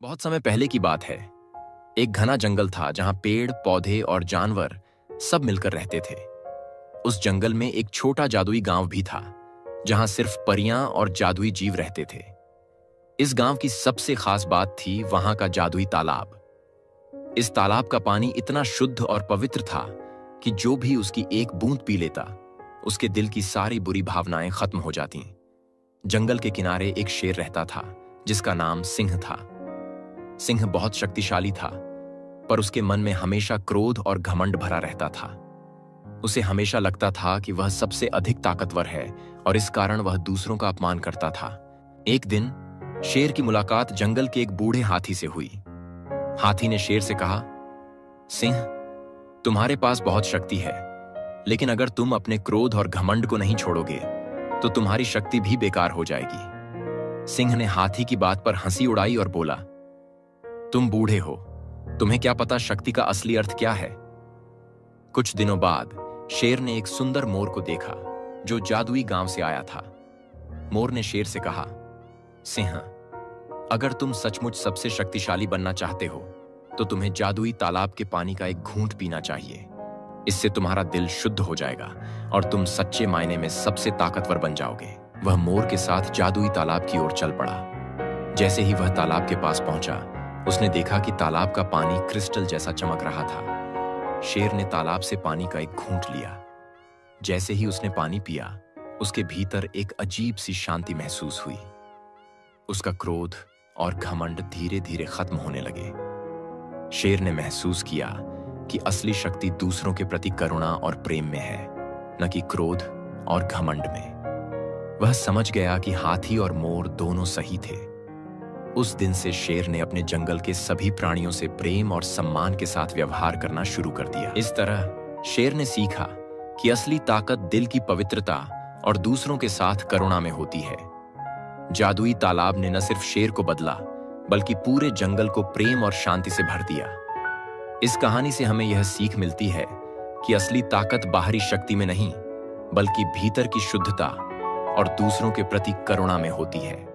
बहुत समय पहले की बात है। एक घना जंगल था जहां पेड़, पौधे और जानवर सब मिलकर रहते थे। उस जंगल में एक छोटा जादुई गांव भी था, जहां सिर्फ परियां और जादुई जीव रहते थे। इस गांव की सबसे खास बात थी वहां का जादुई तालाब। इस तालाब का पानी इतना शुद्ध और पवित्र था कि जो भी उसकी एक बूंद पी लेता, उसके दिल की सारी बुरी भावनाएं खत्म हो जातीं। जंगल के किनारे एक शेर रहता था, जिसका नाम सिंह था। सिंह बहुत शक्तिशाली था, पर उसके मन में हमेशा क्रोध और घमंड भरा रहता था। उसे हमेशा लगता था कि वह सबसे अधिक ताकतवर है और इस कारण वह दूसरों का अपमान करता था। एक दिन शेर की मुलाकात जंगल के एक बूढ़े हाथी से हुई। हाथी ने शेर से कहा, सिंह, तुम्हारे पास बहुत शक्ति है, लेकिन अगर तुम अपने क्रोध और घमंड को नहीं छोड़ोगे तो तुम्हारी शक्ति भी बेकार हो जाएगी। सिंह ने हाथी की बात पर हंसी उड़ाई और बोला, तुम बूढ़े हो, तुम्हें क्या पता शक्ति का असली अर्थ क्या है। कुछ दिनों बाद शेर ने एक सुंदर मोर को देखा जो जादुई गांव से आया था। मोर ने शेर से कहा, सिंह, अगर तुम सचमुच सबसे शक्तिशाली बनना चाहते हो तो तुम्हें जादुई तालाब के पानी का एक घूंट पीना चाहिए। इससे तुम्हारा दिल शुद्ध हो जाएगा और तुम सच्चे मायने में सबसे ताकतवर बन जाओगे। वह मोर के साथ जादुई तालाब की ओर चल पड़ा। जैसे ही वह तालाब के पास पहुंचा, उसने देखा कि तालाब का पानी क्रिस्टल जैसा चमक रहा था। शेर ने तालाब से पानी का एक घूंट लिया। जैसे ही उसने पानी पिया, उसके भीतर एक अजीब सी शांति महसूस हुई। उसका क्रोध और घमंड धीरे धीरे खत्म होने लगे। शेर ने महसूस किया कि असली शक्ति दूसरों के प्रति करुणा और प्रेम में है, न कि क्रोध और घमंड में। वह समझ गया कि हाथी और मोर दोनों सही थे। उस दिन से शेर ने अपने जंगल के सभी प्राणियों से प्रेम और सम्मान के साथ व्यवहार करना शुरू कर दिया। इस तरह शेर ने सीखा कि असली ताकत दिल की पवित्रता और दूसरों के साथ करुणा में होती है। जादुई तालाब ने न सिर्फ शेर को बदला, बल्कि पूरे जंगल को प्रेम और शांति से भर दिया। इस कहानी से हमें यह सीख मिलती है कि असली ताकत बाहरी शक्ति में नहीं, बल्कि भीतर की शुद्धता और दूसरों के प्रति करुणा में होती है।